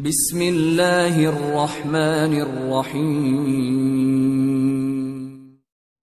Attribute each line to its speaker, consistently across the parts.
Speaker 1: بسم اللہ الرحمن الرحیم۔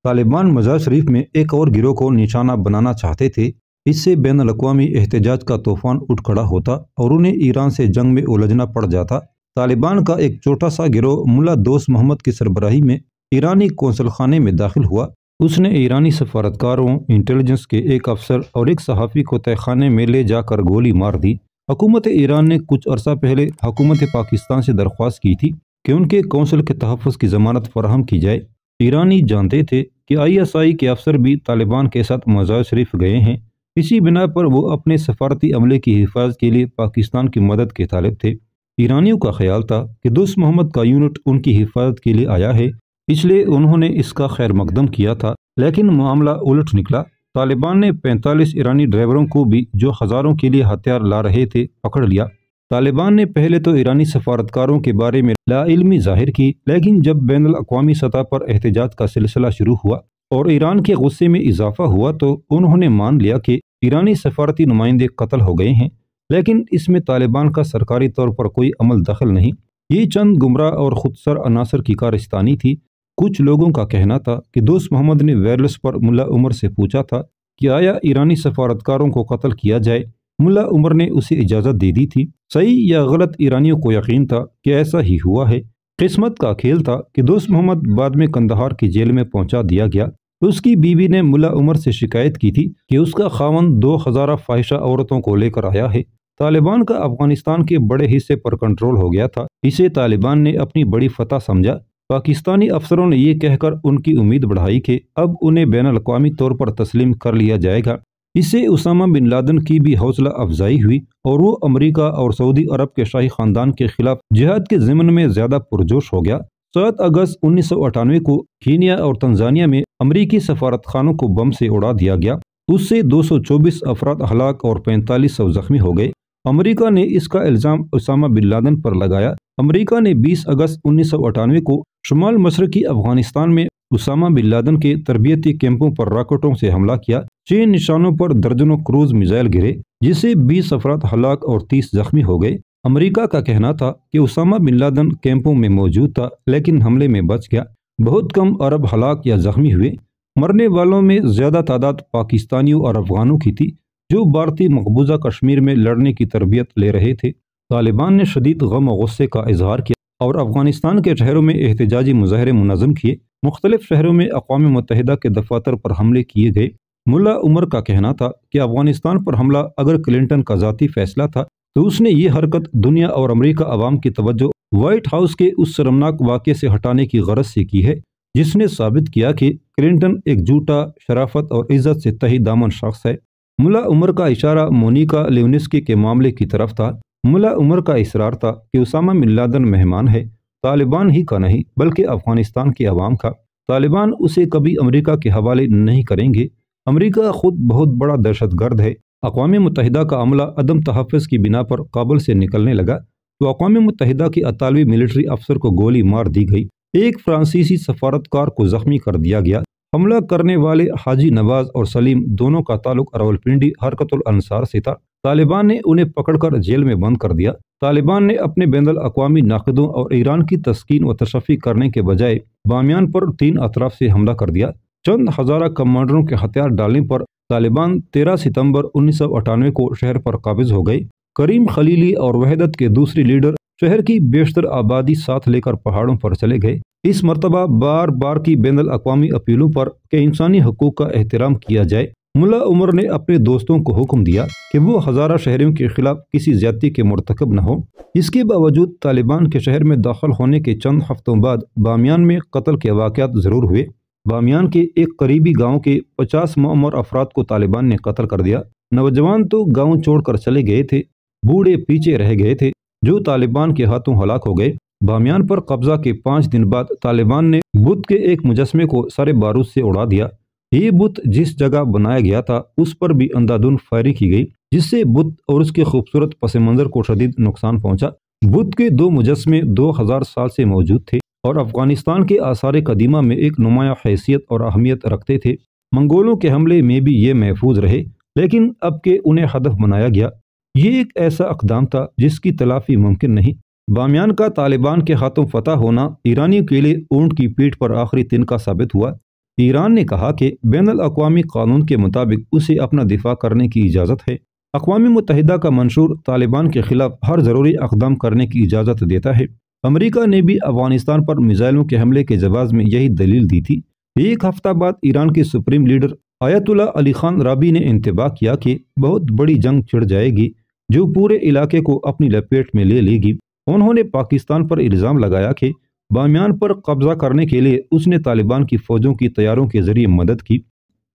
Speaker 2: طالبان مزار شریف میں ایک اور گروہ کو نشانہ بنانا چاہتے تھے۔ اس سے بین الاقوامی احتجاج کا طوفان اٹھ کھڑا ہوتا اور انہیں ایران سے جنگ میں الجھنا پڑ جاتا۔ طالبان کا ایک چھوٹا سا گروہ ملا دوست محمد کی سربراہی میں ایرانی قونصل خانے میں داخل ہوا۔ اس نے ایرانی سفارتکاروں، انٹیلیجنس کے ایک افسر اور ایک صحافی کو تہہ خانے میں لے جا کر گولی مار دی۔ حکومت ایران نے کچھ عرصہ پہلے حکومت پاکستان سے درخواست کی تھی کہ ان کے قونصل کے تحفظ کی ضمانت فراہم کی جائے۔ ایرانی جانتے تھے کہ ISI کے افسر بھی طالبان کے ساتھ مزار شریف گئے ہیں، اسی بنا پر وہ اپنے سفارتی عملے کی حفاظت کے لیے پاکستان کی مدد کے طالب تھے۔ ایرانیوں کا خیال تھا کہ دوست محمد کا یونٹ ان کی حفاظت کے لیے آیا ہے، اس لیے انہوں نے اس کا خیر مقدم کیا تھا، لیکن معاملہ الٹ نکلا۔ طالبان نے 45 ایرانی ڈرائیوروں کو بھی، جو ہزاروں کے لیے ہتھیار لا رہے تھے، پکڑ لیا۔ طالبان نے پہلے تو ایرانی سفارتکاروں کے بارے میں لا علمی ظاہر کی، لیکن جب بین الاقوامی سطح پر احتجاج کا سلسلہ شروع ہوا اور ایران کے غصے میں اضافہ ہوا تو انہوں نے مان لیا کہ ایرانی سفارتی نمائندے قتل ہو گئے ہیں، لیکن اس میں طالبان کا سرکاری طور پر کوئی عمل دخل نہیں۔ یہ چند گمراہ اور خودسر عناصر کی کارستانی تھی۔ کچھ لوگوں کا کہنا تھا کہ دوست محمد نے وائرلیس پر ملا عمر سے پوچھا تھا کہ آیا ایرانی سفارتکاروں کو قتل کیا جائے۔ ملا عمر نے اسے اجازت دے دی تھی۔ صحیح یا غلط، ایرانیوں کو یقین تھا کہ ایسا ہی ہوا ہے۔ قسمت کا کھیل تھا کہ دوست محمد بعد میں قندھار کی جیل میں پہنچا دیا گیا۔ اس کی بیوی نے ملا عمر سے شکایت کی تھی کہ اس کا خاوند 2 ہزارہ فاحشہ عورتوں کو لے کر آیا ہے۔ طالبان کا افغانستان کے بڑے حصے پر کنٹرول ہو گیا تھا۔ اسے طالبان نے اپنی بڑی فتح سمجھا۔ پاکستانی افسروں نے یہ کہہ کر ان کی امید بڑھائی کہ اب انہیں بین الاقوامی طور پر تسلیم کر لیا جائے گا۔ اس سے اسامہ بن لادن کی بھی حوصلہ افزائی ہوئی اور وہ امریکہ اور سعودی عرب کے شاہی خاندان کے خلاف جہاد کے ضمن میں زیادہ پرجوش ہو گیا۔ 7 اگست 1998 کو کینیا اور تنزانیہ میں امریکی سفارت خانوں کو بم سے اڑا دیا گیا۔ اس سے 224 افراد ہلاک اور 4500 زخمی ہو گئے۔ امریکہ نے اس کا الزام اسامہ بن لادن پر لگایا۔ امریکہ نے 20 اگست 1998 کو شمال مشرقی افغانستان میں اسامہ بن لادن کے تربیتی کیمپوں پر راکٹوں سے حملہ کیا۔ 6 نشانوں پر درجنوں کروز میزائل گرے، جس سے 20 افراد ہلاک اور 30 زخمی ہو گئے۔ امریکہ کا کہنا تھا کہ اسامہ بن لادن کیمپوں میں موجود تھا، لیکن حملے میں بچ گیا۔ بہت کم عرب ہلاک یا زخمی ہوئے۔ مرنے والوں میں زیادہ تعداد پاکستانیوں اور افغانوں کی تھی، جو بھارتی مقبوضہ کشمیر میں لڑنے کی تربیت لے رہے تھے۔ طالبان نے شدید غم و غصے کا اظہار کیا اور افغانستان کے شہروں میں احتجاجی مظاہرے منظم کیے۔ مختلف شہروں میں اقوام متحدہ کے دفاتر پر حملے کیے گئے۔ ملا عمر کا کہنا تھا کہ افغانستان پر حملہ اگر کلنٹن کا ذاتی فیصلہ تھا تو اس نے یہ حرکت دنیا اور امریکہ عوام کی توجہ وائٹ ہاؤس کے اس شرمناک واقعے سے ہٹانے کی غرض سے کی ہے، جس نے ثابت کیا کہ کلنٹن ایک جھوٹا، شرافت اور عزت سے تہی دامن شخص ہے۔ ملا عمر کا اشارہ مونیکا لیونسکی کے معاملے کی طرف تھا۔ ملا عمر کا اصرار تھا کہ اسامہ بن لادن مہمان ہے، طالبان ہی کا نہیں بلکہ افغانستان کے عوام کا۔ طالبان اسے کبھی امریکہ کے حوالے نہیں کریں گے۔ امریکہ خود بہت بڑا دہشت گرد ہے۔ اقوام متحدہ کا عملہ عدم تحفظ کی بنا پر کابل سے نکلنے لگا تو اقوام متحدہ کے اطالوی ملٹری افسر کو گولی مار دی گئی۔ ایک فرانسیسی سفارتکار کو زخمی کر دیا گیا۔ حملہ کرنے والے حاجی نواز اور سلیم دونوں کا تعلق راولپنڈی حرکت الانصار سے تھا۔ طالبان نے انہیں پکڑ کر جیل میں بند کر دیا۔ طالبان نے اپنے بین الاقوامی ناقدوں اور ایران کی تسکین و تشفی کرنے کے بجائے بامیان پر 3 اطراف سے حملہ کر دیا۔ چند ہزارہ کمانڈروں کے ہتھیار ڈالنے پر طالبان 13 ستمبر 1998 کو شہر پر قابض ہو گئے۔ کریم خلیلی اور وحدت کے دوسری لیڈر شہر کی بیشتر آبادی ساتھ لے کر پہاڑوں پر چلے گئے۔ اس مرتبہ بار بار کی بین الاقوامی اپیلوں پر کہ انسانی حقوق کا احترام کیا جائے، ملا عمر نے اپنے دوستوں کو حکم دیا کہ وہ ہزارہ شہریوں کے خلاف کسی زیادتی کے مرتکب نہ ہو۔ اس کے باوجود طالبان کے شہر میں داخل ہونے کے چند ہفتوں بعد بامیان میں قتل کے واقعات ضرور ہوئے۔ بامیان کے ایک قریبی گاؤں کے 50 معمر افراد کو طالبان نے قتل کر دیا۔ نوجوان تو گاؤں چھوڑ کر چلے گئے تھے، بوڑھے پیچھے رہ گئے تھے، جو طالبان کے ہاتھوں ہلاک ہو گئے۔ بامیان پر قبضہ کے 5 دن بعد طالبان نے بدھ کے ایک مجسمے کو سارے بارود سے اڑا دیا۔ یہ بت جس جگہ بنایا گیا تھا اس پر بھی اندھادھند فائرنگ کی گئی، جس سے بت اور اس کے خوبصورت پس منظر کو شدید نقصان پہنچا۔ بدھ کے 2 مجسمے 2000 سال سے موجود تھے اور افغانستان کے آثار قدیمہ میں ایک نمایاں حیثیت اور اہمیت رکھتے تھے۔ منگولوں کے حملے میں بھی یہ محفوظ رہے، لیکن اب کہ انہیں ہدف بنایا گیا۔ یہ ایک ایسا اقدام تھا جس کی تلافی ممکن نہیں۔ بامیان کا طالبان کے ہاتھوں فتح ہونا ایرانیوں کے لیے اونٹ کی پیٹھ پر آخری تنکا ثابت ہوا۔ ایران نے کہا کہ بین الاقوامی قانون کے مطابق اسے اپنا دفاع کرنے کی اجازت ہے۔ اقوام متحدہ کا منشور طالبان کے خلاف ہر ضروری اقدام کرنے کی اجازت دیتا ہے۔ امریکہ نے بھی افغانستان پر میزائلوں کے حملے کے جواز میں یہی دلیل دی تھی۔ ایک ہفتہ بعد ایران کے سپریم لیڈر آیت اللہ علی خان رابی نے انتباہ کیا کہ بہت بڑی جنگ چھڑ جائے گی جو پورے علاقے کو اپنی لپیٹ میں لے گی۔ انہوں نے پاکستان پر الزام لگایا کہ بامیان پر قبضہ کرنے کے لیے اس نے طالبان کی فوجوں کی طیاروں کے ذریعے مدد کی۔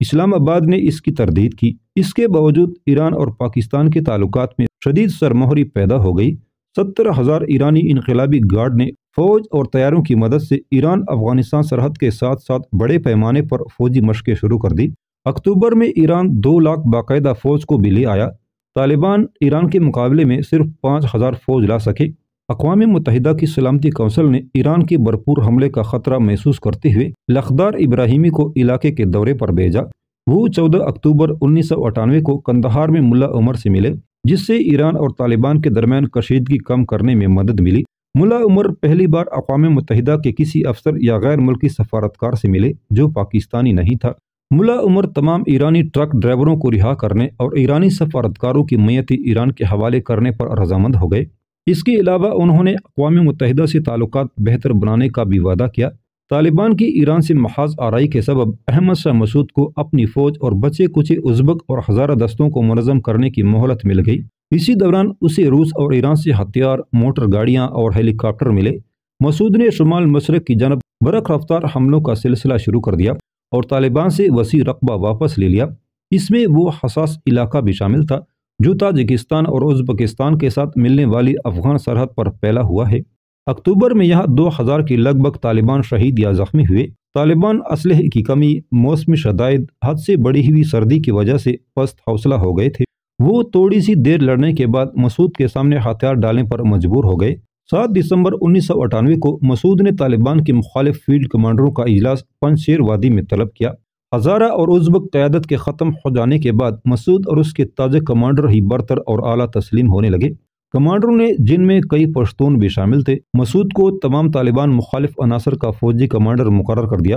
Speaker 2: اسلام آباد نے اس کی تردید کی۔ اس کے باوجود ایران اور پاکستان کے تعلقات میں شدید سرمہری پیدا ہو گئی۔ 70,000 ایرانی انقلابی گارڈ نے فوج اور طیاروں کی مدد سے ایران افغانستان سرحد کے ساتھ ساتھ بڑے پیمانے پر فوجی مشقیں شروع کر دی۔ اکتوبر میں ایران 2 لاکھ باقاعدہ فوج کو بھی لے آیا۔ طالبان ایران کے مقابلے میں صرف 5,000 فوج لا سکے۔ اقوام متحدہ کی سلامتی کونسل نے ایران کے بھرپور حملے کا خطرہ محسوس کرتے ہوئے لخدار ابراہیمی کو علاقے کے دورے پر بھیجا۔ وہ 14 اکتوبر 1998 کو قندھار میں ملا عمر سے ملے، جس سے ایران اور طالبان کے درمیان کشیدگی کم کرنے میں مدد ملی۔ ملا عمر پہلی بار اقوام متحدہ کے کسی افسر یا غیر ملکی سفارتکار سے ملے جو پاکستانی نہیں تھا۔ ملا عمر تمام ایرانی ٹرک ڈرائیوروں کو رہا کرنے اور ایرانی سفارتکاروں کی میت ایران کے حوالے کرنے پر رضامند ہو گئے۔ اس کے علاوہ انہوں نے اقوام متحدہ سے تعلقات بہتر بنانے کا بھی وعدہ کیا۔ طالبان کی ایران سے محاذ آرائی کے سبب احمد شاہ مسعود کو اپنی فوج اور بچے کچے ازبک اور ہزارہ دستوں کو منظم کرنے کی مہلت مل گئی۔ اسی دوران اسے روس اور ایران سے ہتھیار، موٹر گاڑیاں اور ہیلی کاپٹر ملے۔ مسعود نے شمال مشرق کی جانب برق رفتار حملوں کا سلسلہ شروع کر دیا اور طالبان سے وسیع رقبہ واپس لے لیا۔ اس میں وہ حساس علاقہ بھی شامل تھا جو تاجکستان اور ازبکستان کے ساتھ ملنے والی افغان سرحد پر پھیلا ہوا ہے۔ اکتوبر میں یہاں 2,000 کے لگ بھگ طالبان شہید یا زخمی ہوئے۔ طالبان اسلحے کی کمی، موسمی شدائد، حد سے بڑھی ہوئی سردی کی وجہ سے پست حوصلہ ہو گئے تھے۔ وہ تھوڑی سی دیر لڑنے کے بعد مسعود کے سامنے ہتھیار ڈالنے پر مجبور ہو گئے۔ 7 دسمبر 1998 کو مسعود نے طالبان کے مخالف فیلڈ کمانڈروں کا اجلاس پنجشیر وادی میں طلب کیا۔ ہزارہ اور ازبک قیادت کے ختم ہو جانے کے بعد مسعود اور اس کے تاجک کمانڈر ہی برتر اور اعلیٰ تسلیم ہونے لگے۔ کمانڈروں نے، جن میں کئی پشتون بھی شامل تھے، مسعود کو تمام طالبان مخالف عناصر کا فوجی کمانڈر مقرر کر دیا۔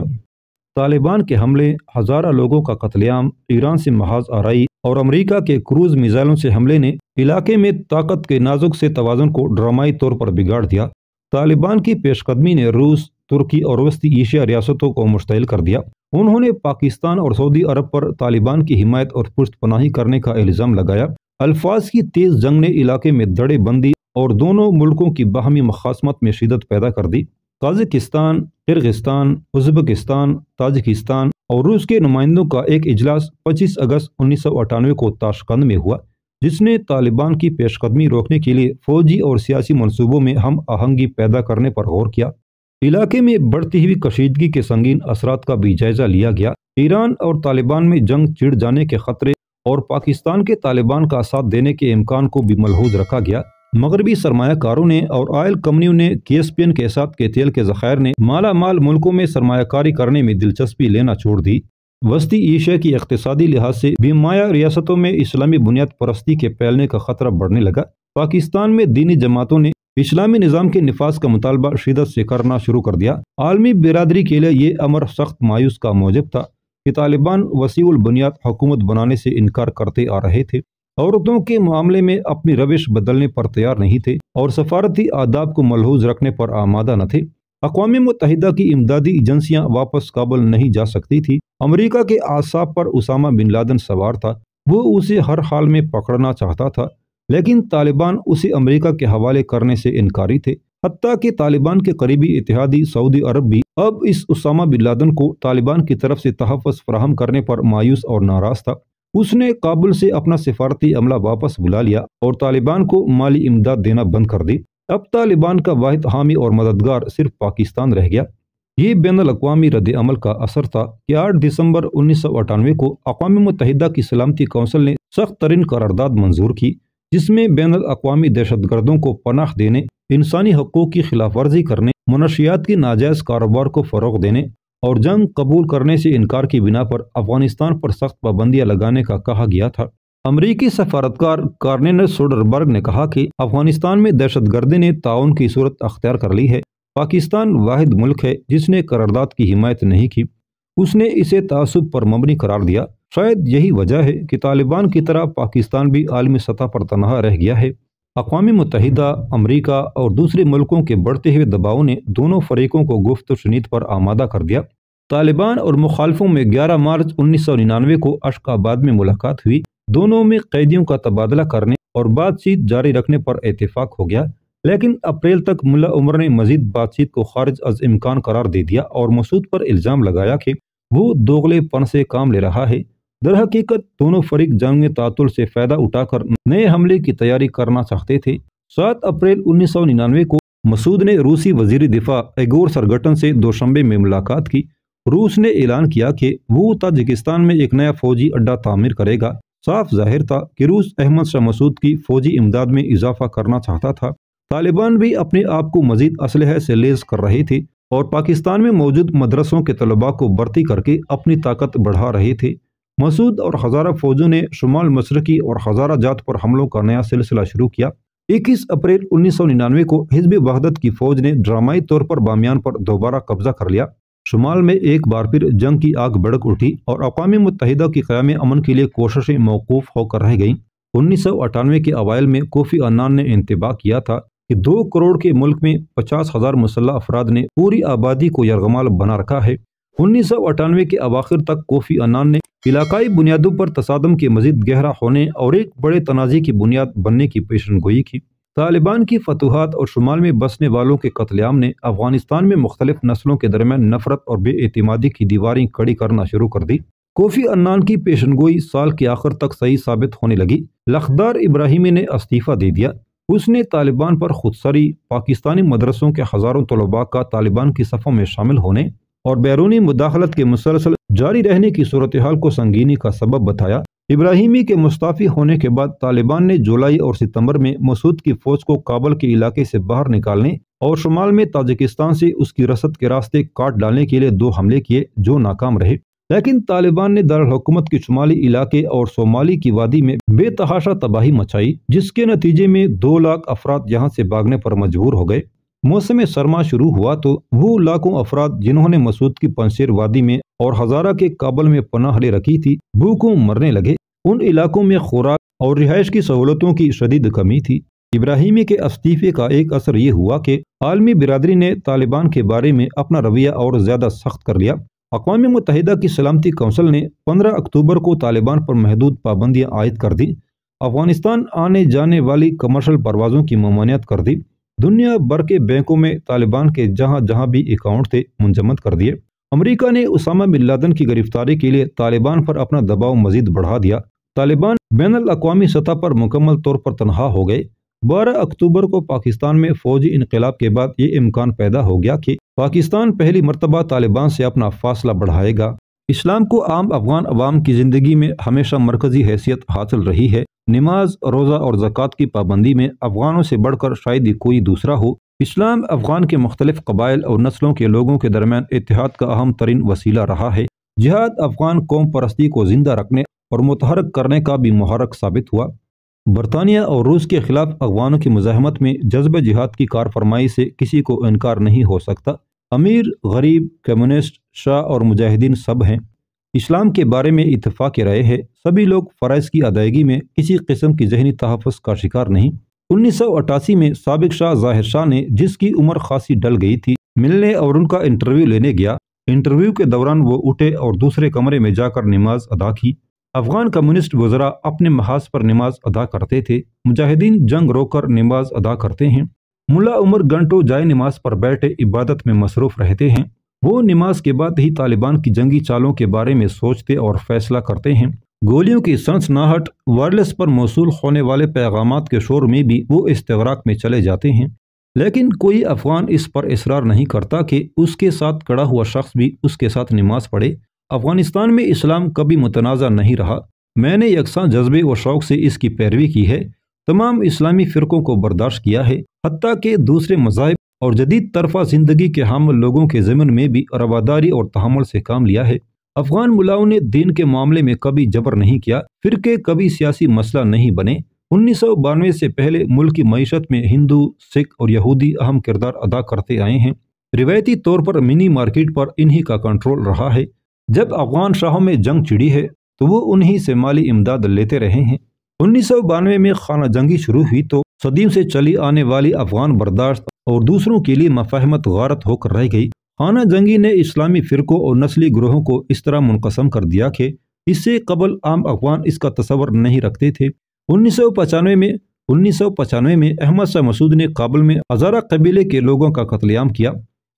Speaker 2: طالبان کے حملے، ہزارہ لوگوں کا قتل عام، ایران سے محاذ آرائی اور امریکہ کے کروز میزائلوں سے حملے نے علاقے میں طاقت کے نازک سے توازن کو ڈرامائی طور پر بگاڑ دیا۔ طالبان کی پیش قدمی نے روس، ترکی اور وسطی ایشیا ریاستوں کو مشتعل کر دیا۔ انہوں نے پاکستان اور سعودی عرب پر طالبان کی حمایت اور پشت پناہی کرنے کا الزام لگایا۔ الفاظ کی تیز جنگ نے علاقے میں دڑے بندی اور دونوں ملکوں کی باہمی مخاصمت میں شدت پیدا کر دی۔ قازقستان، قرغستان، ازبکستان، تاجکستان اور روس کے نمائندوں کا ایک اجلاس 25 اگست 1998 کو تاشقند میں ہوا، جس نے طالبان کی پیش قدمی روکنے کے لیے فوجی اور سیاسی منصوبوں میں ہم آہنگی پیدا کرنے پر غور کیا۔ علاقے میں بڑھتی ہوئی کشیدگی کے سنگین اثرات کا بھی جائزہ لیا گیا۔ ایران اور طالبان میں جنگ چھڑ جانے کے خطرے اور پاکستان کے طالبان کا ساتھ دینے کے امکان کو بھی ملحوظ رکھا گیا۔ مغربی سرمایہ کاروں نے اور آئل کمپنیوں نے کیسپین کے ساتھ کے تیل کے ذخائر نے مالا مال ملکوں میں سرمایہ کاری کرنے میں دلچسپی لینا چھوڑ دی۔ وسطی ایشیا کی اقتصادی لحاظ سے بیمایہ ریاستوں میں اسلامی بنیاد پرستی کے پھیلنے کا خطرہ بڑھنے لگا۔ پاکستان میں دینی جماعتوں نے اسلامی نظام کے نفاذ کا مطالبہ شدت سے کرنا شروع کر دیا۔ عالمی برادری کے لیے یہ امر سخت مایوس کا موجب تھا کہ طالبان وسیع البنیاد حکومت بنانے سے انکار کرتے آ رہے تھے، عورتوں کے معاملے میں اپنی روش بدلنے پر تیار نہیں تھے اور سفارتی آداب کو ملحوظ رکھنے پر آمادہ نہ تھے۔ اقوام متحدہ کی امدادی ایجنسیاں واپس کابل نہیں جا سکتی تھی۔ امریکہ کے اعصاب پر اسامہ بن لادن سوار تھا۔ وہ اسے ہر حال میں پکڑنا چاہتا تھا، لیکن طالبان اسے امریکہ کے حوالے کرنے سے انکاری تھے۔ حتیٰ کہ طالبان کے قریبی اتحادی سعودی عرب بھی اب اس اسامہ بن لادن کو طالبان کی طرف سے تحفظ فراہم کرنے پر مایوس اور ناراض تھا۔ اس نے کابل سے اپنا سفارتی عملہ واپس بلا لیا اور طالبان کو مالی امداد دینا بند کر دی۔ اب طالبان کا واحد حامی اور مددگار صرف پاکستان رہ گیا۔ یہ بین الاقوامی رد عمل کا اثر تھا کہ 8 دسمبر 1998 کو اقوام متحدہ کی سلامتی کونسل نے سخت ترین قرارداد منظور کی، جس میں بین الاقوامی دہشت گردوں کو پناہ دینے، انسانی حقوق کی خلاف ورزی کرنے، منشیات کی ناجائز کاروبار کو فروغ دینے اور جنگ قبول کرنے سے انکار کی بنا پر افغانستان پر سخت پابندیاں لگانے کا کہا گیا تھا۔ امریکی سفارتکار کارنیل سوڈربرگ نے کہا کہ افغانستان میں دہشت گردی نے تعاون کی صورت اختیار کر لی ہے۔ پاکستان واحد ملک ہے جس نے قرارداد کی حمایت نہیں کی، اس نے اسے تعصب پر مبنی قرار دیا۔ شاید یہی وجہ ہے کہ طالبان کی طرح پاکستان بھی عالمی سطح پر تنہا رہ گیا ہے۔ اقوام متحدہ، امریکہ اور دوسرے ملکوں کے بڑھتے ہوئے دباؤ نے دونوں فریقوں کو گفت و شنید پر آمادہ کر دیا۔ طالبان اور مخالفوں میں 11 مارچ 1999 کو اشق آباد میں ملاقات ہوئی۔ دونوں میں قیدیوں کا تبادلہ کرنے اور بات چیت جاری رکھنے پر اتفاق ہو گیا، لیکن اپریل تک ملا عمر نے مزید بات چیت کو خارج از امکان قرار دے دیا اور مسعود پر الزام لگایا کہ وہ دوغلے پن سے کام لے رہا ہے۔ در حقیقت دونوں فریق جنگ تعطل سے فائدہ اٹھا کر نئے حملے کی تیاری کرنا چاہتے تھے۔ 7 اپریل 1999 کو مسعود نے روسی وزیر دفاع ایگور سرگٹن سے دوشنبے میں ملاقات کی۔ روس نے اعلان کیا کہ وہ تاجکستان میں ایک نیا فوجی اڈہ تعمیر کرے گا۔ صاف ظاہر تھا کہ روس احمد شاہ مسعود کی فوجی امداد میں اضافہ کرنا چاہتا تھا۔ طالبان بھی اپنے آپ کو مزید اسلحے سے لیس کر رہے تھے اور پاکستان میں موجود مدرسوں کے طلباء کو بھرتی کر کے اپنی طاقت بڑھا رہے تھے۔ مسعود اور ہزارہ فوجوں نے شمال مشرقی اور ہزارہ جات پر حملوں کا نیا سلسلہ شروع کیا۔ 21 اپریل 1999 کو حزب وحدت کی فوج نے ڈرامائی طور پر بامیان پر دوبارہ قبضہ کر لیا۔ شمال میں ایک بار پھر جنگ کی آگ بھڑک اٹھی اور اقوام متحدہ کی قیام امن کے لیے کوششیں موقوف ہو کر رہ گئیں۔ 1998 کے اوائل میں کوفی عنان نے انتباہ کیا تھا کہ 2 کروڑ کے ملک میں 50,000 مسلح افراد نے پوری آبادی کو یرغمال بنا رکھا ہے۔ 1998 کے اواخر تک کوفی عنان نے علاقائی بنیادوں پر تصادم کے مزید گہرا ہونے اور ایک بڑے تنازع کی بنیاد بننے کی پیشن گوئی کی۔ طالبان کی فتوحات اور شمال میں بسنے والوں کے قتل عام نے افغانستان میں مختلف نسلوں کے درمیان نفرت اور بے اعتمادی کی دیواریں کھڑی کرنا شروع کر دی۔ کوفی عنان کی پیشن گوئی سال کے آخر تک صحیح ثابت ہونے لگی۔ لخدار ابراہیمی نے استعفیٰ دے دیا۔ اس نے طالبان پر خودسری، پاکستانی مدرسوں کے ہزاروں طلباء کا طالبان کی صفوں میں شامل ہونے اور بیرونی مداخلت کے مسلسل جاری رہنے کی صورتحال کو سنگینی کا سبب بتایا۔ ابراہیمی کے مستعفی ہونے کے بعد طالبان نے جولائی اور ستمبر میں مسعود کی فوج کو کابل کے علاقے سے باہر نکالنے اور شمال میں تاجکستان سے اس کی رسد کے راستے کاٹ ڈالنے کے لیے 2 حملے کیے جو ناکام رہے، لیکن طالبان نے دارالحکومت کے شمالی علاقے اور صومالی کی وادی میں بے تحاشا تباہی مچائی، جس کے نتیجے میں 2 لاکھ افراد یہاں سے بھاگنے پر مجبور ہو گئے۔ موسم سرما شروع ہوا تو وہ لاکھوں افراد جنہوں نے مسعود کی پنشیر وادی میں اور ہزارہ کے کابل میں پناہ لے رکھی تھی بھوکوں مرنے لگے۔ ان علاقوں میں خوراک اور رہائش کی سہولتوں کی شدید کمی تھی۔ ابراہیمی کے استعفے کا ایک اثر یہ ہوا کہ عالمی برادری نے طالبان کے بارے میں اپنا رویہ اور زیادہ سخت کر لیا۔ اقوام متحدہ کی سلامتی کونسل نے 15 اکتوبر کو طالبان پر محدود پابندیاں عائد کر دی۔ افغانستان آنے جانے والی کمرشل پروازوں کی ممانعت کر دی۔ دنیا بھر کے بینکوں میں طالبان کے جہاں جہاں بھی اکاؤنٹ تھے منجمد کر دیے۔ امریکہ نے اسامہ بن لادن کی گرفتاری کے لیے طالبان پر اپنا دباؤ مزید بڑھا دیا۔ طالبان بین الاقوامی سطح پر مکمل طور پر تنہا ہو گئے۔ 12 اکتوبر کو پاکستان میں فوجی انقلاب کے بعد یہ امکان پیدا ہو گیا کہ پاکستان پہلی مرتبہ طالبان سے اپنا فاصلہ بڑھائے گا۔ اسلام کو عام افغان عوام کی زندگی میں ہمیشہ مرکزی حیثیت حاصل رہی ہے۔ نماز، روزہ اور زکوٰۃ کی پابندی میں افغانوں سے بڑھ کر شاید ہی کوئی دوسرا ہو۔ اسلام افغان کے مختلف قبائل اور نسلوں کے لوگوں کے درمیان اتحاد کا اہم ترین وسیلہ رہا ہے۔ جہاد افغان قوم پرستی کو زندہ رکھنے اور متحرک کرنے کا بھی محرک ثابت ہوا۔ برطانیہ اور روس کے خلاف افغانوں کی مزاحمت میں جذبہ جہاد کی کارفرمائی سے کسی کو انکار نہیں ہو سکتا۔ امیر، غریب، کمیونسٹ، شاہ اور مجاہدین سب ہیں۔ اسلام کے بارے میں اتفاق رائے ہے، سبھی لوگ فرائض کی ادائیگی میں کسی قسم کی ذہنی تحفظ کا شکار نہیں۔ 1988 میں سابق شاہ ظاہر شاہ نے، جس کی عمر خاصی ڈل گئی تھی، ملنے اور ان کا انٹرویو لینے گیا۔ انٹرویو کے دوران وہ اٹھے اور دوسرے کمرے میں جا کر نماز ادا کی۔ افغان کمیونسٹ وزراء اپنے محاذ پر نماز ادا کرتے تھے، مجاہدین جنگ روک کر نماز ادا کرتے ہیں۔ ملا عمر گھنٹوں جائے نماز پر بیٹھے عبادت میں مصروف رہتے ہیں۔ وہ نماز کے بعد ہی طالبان کی جنگی چالوں کے بارے میں سوچتے اور فیصلہ کرتے ہیں۔ گولیوں کی سنسناہٹ، وائرلیس پر موصول ہونے والے پیغامات کے شور میں بھی وہ استغراق میں چلے جاتے ہیں، لیکن کوئی افغان اس پر اصرار نہیں کرتا کہ اس کے ساتھ کھڑا ہوا شخص بھی اس کے ساتھ نماز پڑھے۔ افغانستان میں اسلام کبھی متنازع نہیں رہا۔ میں نے یکساں جذبے و شوق سے اس کی پیروی کی ہے، تمام اسلامی فرقوں کو برداشت کیا ہے، حتیٰ کہ دوسرے مذاہب اور جدید طرفہ زندگی کے حامل لوگوں کے ضمن میں بھی رواداری اور تحمل سے کام لیا ہے۔ افغان ملاؤں نے دین کے معاملے میں کبھی جبر نہیں کیا، فرقے کبھی سیاسی مسئلہ نہیں بنے۔ 1992 سے پہلے ملک کی معیشت میں ہندو، سکھ اور یہودی اہم کردار ادا کرتے آئے ہیں۔ روایتی طور پر منی مارکیٹ پر انہی کا کنٹرول رہا ہے۔ جب افغان شاہوں میں جنگ چھڑی ہے تو وہ انہی سے مالی امداد لیتے رہے ہیں۔ 1992 میں خانہ جنگی شروع ہوئی تو صدیوں سے چلی آنے والی افغان برداشت اور دوسروں کے لیے مفاہمت غارت ہو کر رہ گئی۔ خانہ جنگی نے اسلامی فرقوں اور نسلی گروہوں کو اس طرح منقسم کر دیا کہ اس سے قبل عام افغان اس کا تصور نہیں رکھتے تھے۔ 1995 میں احمد شاہ مسعود نے کابل میں ہزارہ قبیلے کے لوگوں کا قتل عام کیا۔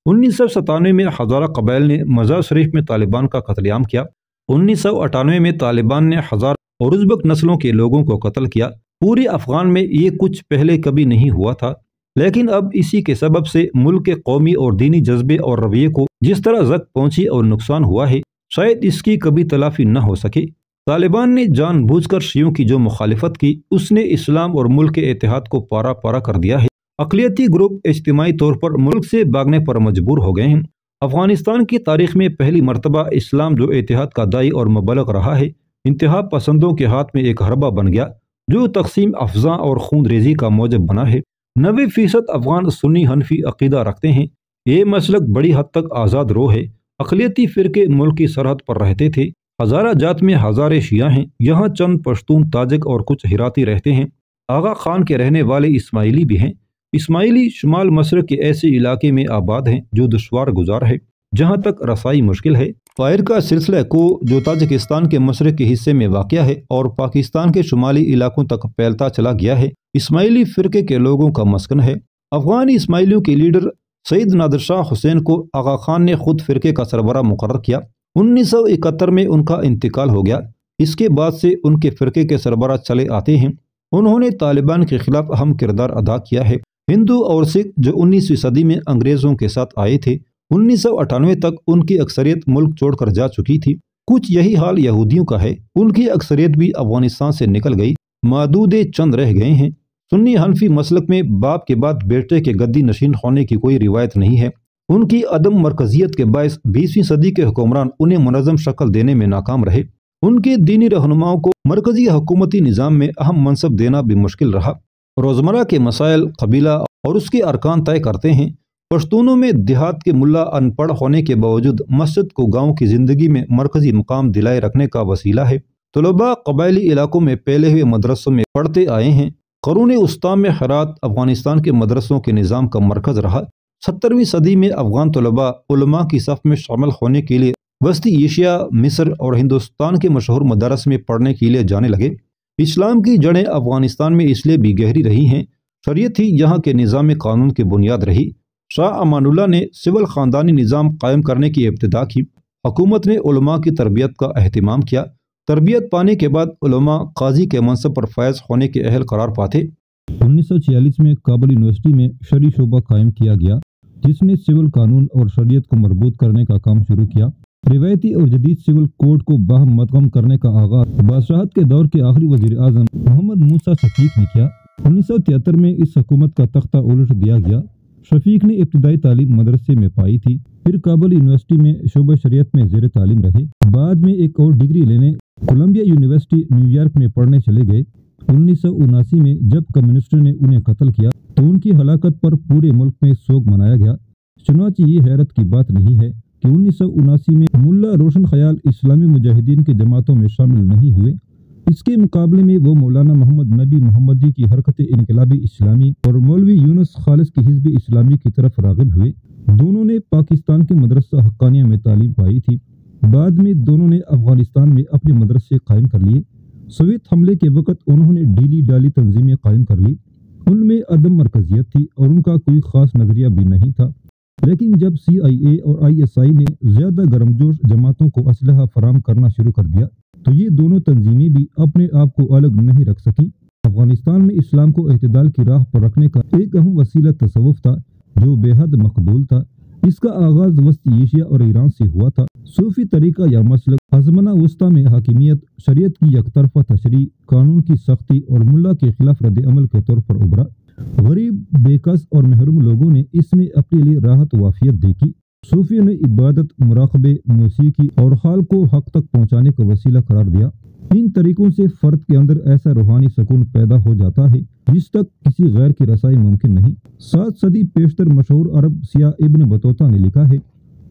Speaker 2: 1997 میں ہزارہ قبائل نے مزار شریف میں طالبان کا قتل عام کیا۔ 1998 میں طالبان نے ہزار اور ازبک نسلوں کے لوگوں کو قتل کیا۔ پورے افغان میں یہ کچھ پہلے کبھی نہیں ہوا تھا، لیکن اب اسی کے سبب سے ملک کے قومی اور دینی جذبے اور رویے کو جس طرح زد پہنچی اور نقصان ہوا ہے، شاید اس کی کبھی تلافی نہ ہو سکے۔ طالبان نے جان بوجھ کر شیعوں کی جو مخالفت کی، اس نے اسلام اور ملک کے اتحاد کو پارا پارا کر دیا ہے۔ اقلیتی گروپ اجتماعی طور پر ملک سے بھاگنے پر مجبور ہو گئے ہیں۔ افغانستان کی تاریخ میں پہلی مرتبہ اسلام جو اتحاد کا داعی اور مبلغ رہا ہے، انتہا پسندوں کے ہاتھ میں ایک حربہ بن گیا جو تقسیم افزاں اور خون ریزی کا موجب بنا ہے۔ 90% افغان سنی حنفی عقیدہ رکھتے ہیں۔ یہ مسلک بڑی حد تک آزاد رو ہے۔ اقلیتی فرقے ملک کی سرحد پر رہتے تھے۔ ہزارہ جات میں ہزارے شیعہ ہیں، یہاں چند پشتون، تاجک اور کچھ ہراتی رہتے ہیں۔ آغا خان کے رہنے والے اسماعیلی بھی ہیں۔ اسماعیلی شمال مشرق کے ایسے علاقے میں آباد ہیں جو دشوار گزار ہے، جہاں تک رسائی مشکل ہے۔ فائر کا سلسلہ کو جو تاجکستان کے مشرق کے حصے میں واقع ہے اور پاکستان کے شمالی علاقوں تک پھیلتا چلا گیا ہے، اسماعیلی فرقے کے لوگوں کا مسکن ہے۔ افغان اسماعیلیوں کے لیڈر سید نادر شاہ حسین کو آغا خان نے خود فرقے کا سربراہ مقرر کیا۔ 1971 میں ان کا انتقال ہو گیا۔ اس کے بعد سے ان کے فرقے کے سربراہ چلے آتے ہیں۔ انہوں نے طالبان کے خلاف اہم کردار ادا کیا ہے۔ ہندو اور سکھ جو 19ویں صدی میں انگریزوں کے ساتھ آئے تھے، 1998 تک ان کی اکثریت ملک چھوڑ کر جا چکی تھی۔ کچھ یہی حال یہودیوں کا ہے، ان کی اکثریت بھی افغانستان سے نکل گئی، معدود چند رہ گئے ہیں۔ سنی حنفی مسلک میں باپ کے بعد بیٹے کے گدی نشین ہونے کی کوئی روایت نہیں ہے۔ ان کی عدم مرکزیت کے باعث 20ویں صدی کے حکمران انہیں منظم شکل دینے میں ناکام رہے۔ ان کے دینی رہنماؤں کو مرکزی حکومتی نظام میں اہم منصب دینا بھی مشکل رہا۔ روزمرہ کے مسائل قبیلہ اور اس کے ارکان طے کرتے ہیں۔ پشتونوں میں دیہات کے ملا ان پڑھ ہونے کے باوجود مسجد کو گاؤں کی زندگی میں مرکزی مقام دلائے رکھنے کا وسیلہ ہے۔ طلباء قبائلی علاقوں میں پھیلے ہوئے مدرسوں میں پڑھتے آئے ہیں۔ قرون وسطیٰ میں ہرات افغانستان کے مدرسوں کے نظام کا مرکز رہا۔ 17ویں صدی میں افغان طلباء علماء کی صف میں شامل ہونے کے لیے وسطی ایشیا، مصر اور ہندوستان کے مشہور مدارس میں پڑھنے کے لیے جانے لگے۔ اسلام کی جڑیں افغانستان میں اس لیے بھی گہری رہی ہیں، شریعت ہی یہاں کے نظام قانون کی بنیاد رہی۔ شاہ امان اللہ نے سول خاندانی نظام قائم کرنے کی ابتدا کی۔ حکومت نے علماء کی تربیت کا اہتمام کیا۔ تربیت پانے کے بعد علماء قاضی کے منصب پر فائز ہونے کے اہل قرار پاتے۔ 1946 میں کابل یونیورسٹی میں شرعی شعبہ قائم کیا گیا، جس نے سول قانون اور شریعت کو مربوط کرنے کا کام شروع کیا۔ روایتی اور جدید سول کوڈ کو باہم مدغم کرنے کا آغاز بادشاہت کے دور کے آخری وزیر اعظم محمد موسیٰ شفیق نے کیا۔ 1973 میں اس حکومت کا تختہ الٹ دیا گیا۔ شفیق نے ابتدائی تعلیم مدرسے میں پائی تھی، پھر کابل یونیورسٹی میں شعبہ شریعت میں زیر تعلیم رہے۔ بعد میں ایک اور ڈگری لینے کولمبیا یونیورسٹی نیو یارک میں پڑھنے چلے گئے۔ 1979 میں جب کمیونسٹوں نے انہیں قتل کیا تو ان کی ہلاکت پر پورے ملک میں سوگ منایا گیا۔ چنانچہ یہ حیرت کی بات نہیں ہے کہ 1979 میں ملا روشن خیال اسلامی مجاہدین کے جماعتوں میں شامل نہیں ہوئے۔ اس کے مقابلے میں وہ مولانا محمد نبی محمدی کی حرکت انقلابی اسلامی اور مولوی یونس خالص کی حزب اسلامی کی طرف راغب ہوئے۔ دونوں نے پاکستان کے مدرسہ حقانیہ میں تعلیم پائی تھی۔ بعد میں دونوں نے افغانستان میں اپنے مدرسے قائم کر لیے۔ سوویت حملے کے وقت انہوں نے ڈیلی ڈالی تنظیمیں قائم کر لی۔ ان میں عدم مرکزیت تھی اور ان کا کوئی خاص نظریہ بھی نہیں تھا، لیکن جب CIA اور ISI نے زیادہ گرمجوش جماعتوں کو اسلحہ فراہم کرنا شروع کر دیا تو یہ دونوں تنظیمیں بھی اپنے آپ کو الگ نہیں رکھ سکیں۔ افغانستان میں اسلام کو اعتدال کی راہ پر رکھنے کا ایک اہم وسیلہ تصوف تھا جو بے حد مقبول تھا۔ اس کا آغاز وسطی ایشیا اور ایران سے ہوا تھا۔ صوفی طریقہ یا مسلک ازمنہ وسطیٰ میں حاکمیت، شریعت کی یک طرفہ تشریح، قانون کی سختی اور ملا کے خلاف رد عمل کے طور پر ابھرا۔ غریب، بے کس اور محروم لوگوں نے اس میں اپنے لیے راحت و عافیت دیکھی۔ صوفیوں نے عبادت، مراقبے، موسیقی اور حال کو حق تک پہنچانے کا وسیلہ قرار دیا۔ ان طریقوں سے فرد کے اندر ایسا روحانی سکون پیدا ہو جاتا ہے جس تک کسی غیر کی رسائی ممکن نہیں۔ 7 صدی پیشتر مشہور عرب سیاح ابن بطوطہ نے لکھا ہے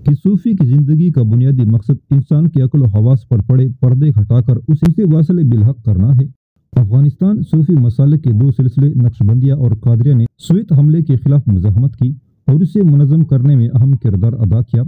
Speaker 2: کہ صوفی کی زندگی کا بنیادی مقصد انسان کی عقل و حواس پر پڑے پردے ہٹا کر اسے واصل بالحق کرنا ہے۔ افغانستان صوفی مسالک کے 2 سلسلے نقشبندیہ اور قادریہ نے سوویت حملے کے خلاف مزاحمت کی اور اسے منظم کرنے میں اہم کردار ادا کیا۔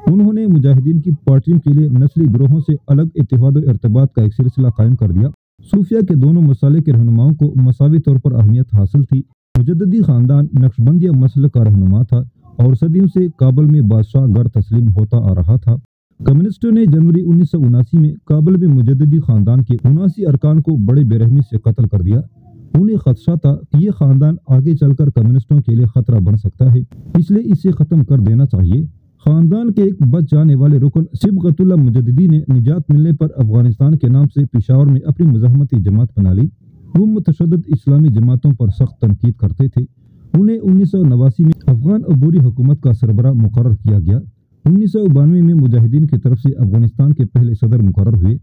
Speaker 2: انہوں نے مجاہدین کی پارٹیوں کے لیے نسلی گروہوں سے الگ اتحاد و ارتباط کا ایک سلسلہ قائم کر دیا۔ صوفیہ کے دونوں مسالک کے رہنماؤں کو مساوی طور پر اہمیت حاصل تھی۔ مجددی خاندان نقشبندیہ مسلک کا رہنما تھا اور صدیوں سے کابل میں بادشاہ گر تسلیم ہوتا آ رہا تھا۔ کمیونسٹوں نے جنوری 1979 میں کابل میں مجددی خاندان کے 79 ارکان کو بڑے بے رحمی سے قتل کر دیا۔ انہیں خدشہ تھا کہ یہ خاندان آگے چل کر کمیونسٹوں کے لیے خطرہ بن سکتا ہے، اس لیے اسے ختم کر دینا چاہیے۔ خاندان کے ایک بچ جانے والے رکن صبغت اللہ مجددی نے نجات ملنے پر افغانستان کے نام سے پشاور میں اپنی مزاحمتی جماعت بنا لی۔ وہ متشدد اسلامی جماعتوں پر سخت تنقید کرتے تھے۔ انہیں 1989 میں افغان عبوری حکومت کا سربراہ مقرر کیا گیا۔ 1992 میں مجاہدین کی طرف سے افغانستان کے پہلے صدر مقرر ہوئے۔